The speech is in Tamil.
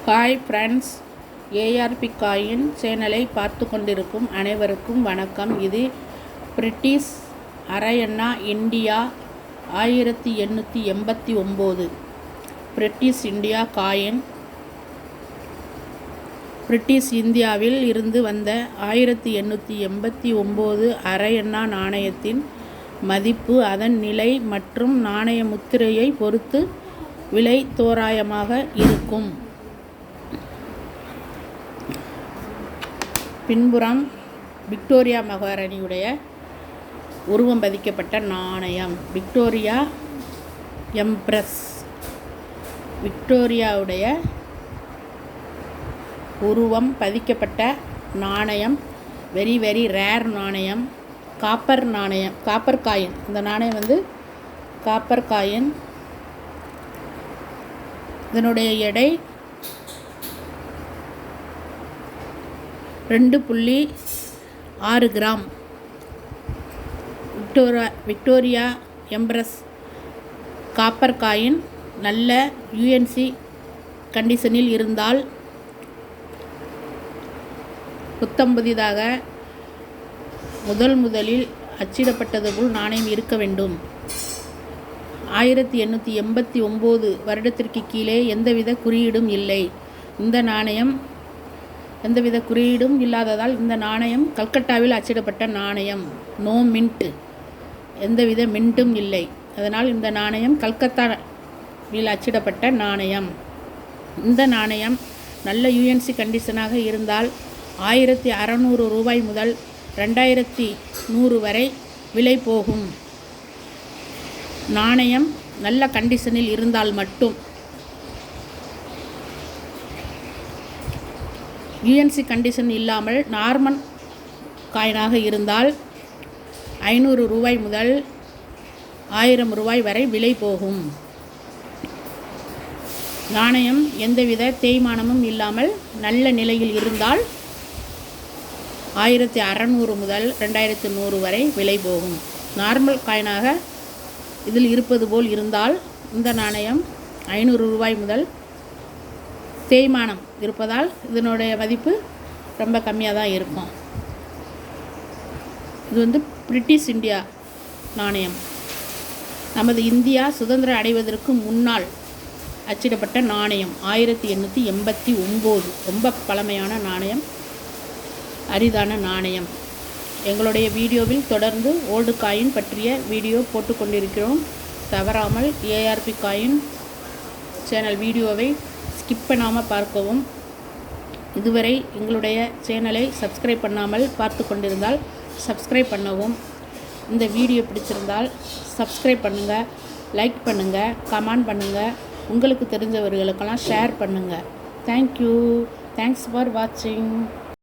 ஹாய் ஃப்ரெண்ட்ஸ், ஏஆர்பி காயின் சேனலை பார்த்து கொண்டிருக்கும் அனைவருக்கும் வணக்கம். இது பிரிட்டிஷ் அரையண்ணா India 1889 British India coin. British இந்தியாவில் இருந்து வந்த 1889 அரையண்ணா நாணயத்தின் மதிப்பு அதன் நிலை மற்றும் நாணய முத்திரையை பொறுத்து விலை தோராயமாக இருக்கும். பின்புறம் விக்டோரியா மகாராணியுடைய உருவம் பதிக்கப்பட்ட நாணயம். விக்டோரியா எம்ப்ரஸ், விக்டோரியாவுடைய உருவம் பதிக்கப்பட்ட நாணயம். வெரி வெரி ரேர் நாணயம். காப்பர் நாணயம், காப்பர் காயின். இந்த நாணயம் வந்து காப்பர் காயின். இதனுடைய எடை 2.6 gram. Victoria embrace copper coin நல்ல யூஎன்சி கண்டிஷனில் இருந்தால் புத்தம்புதிதாக முதலில் அச்சிடப்பட்டது போல் நாணயம் இருக்க வேண்டும். 1889 வருடத்திற்கு கீழே எந்தவித குறியீடும் இல்லை. இந்த நாணயம் எந்தவித குறியீடும் இல்லாததால் இந்த நாணயம் கல்கட்டாவில் அச்சிடப்பட்ட நாணயம். நோ மின்ட், எந்தவித மின்ட்டும் இல்லை. அதனால் இந்த நாணயம் கல்கத்தாவில் அச்சிடப்பட்ட நாணயம். இந்த நாணயம் நல்ல யூஎன்சி கண்டிஷனாக இருந்தால் 1600 ரூபாய் முதல் 2100 வரை விலை போகும். நாணயம் நல்ல கண்டிஷனில் இருந்தால் மட்டும். யூஎன்சி கண்டிஷன் இல்லாமல் நார்மல் காயினாக இருந்தால் 500 ரூபாய் முதல் 1000 ரூபாய் வரை விலை போகும். நாணயம் எந்தவித தேய்மானமும் இல்லாமல் நல்ல நிலையில் இருந்தால் 1600 முதல் 2100 வரை விலை போகும். நார்மல் காயினாக இதில் இருப்பது போல் இருந்தால் இந்த நாணயம் 500 ரூபாய் முதல் தேய்மானம் இருப்பதால் இதனுடைய மதிப்பு ரொம்ப கம்மியாக தான் இருக்கும். இது வந்து பிரிட்டிஷ் இந்தியா நாணயம். நமது இந்தியா சுதந்திரம் அடைவதற்கு முன்னால் அச்சிடப்பட்ட நாணயம். 1889 ரொம்ப பழமையான நாணயம், அரிதான நாணயம். எங்களுடைய வீடியோவில் தொடர்ந்து ஓல்டு காயின் பற்றிய வீடியோ போட்டுக்கொண்டிருக்கிறோம். தவறாமல் ஏஆர்பி காயின் சேனல் வீடியோவை ஸ்கிப் பண்ணாமல் பார்க்கவும். இதுவரை எங்களுடைய சேனலை சப்ஸ்கிரைப் பண்ணாமல் பார்த்து கொண்டிருந்தால் சப்ஸ்கிரைப் பண்ணவும். இந்த வீடியோ பிடிச்சிருந்தால் சப்ஸ்கிரைப் பண்ணுங்கள், லைக் பண்ணுங்கள், கமெண்ட் பண்ணுங்கள், உங்களுக்கு தெரிஞ்சவர்களுக்கெல்லாம் ஷேர் பண்ணுங்கள். தேங்க்யூ. தேங்க்ஸ் ஃபார் வாட்சிங்.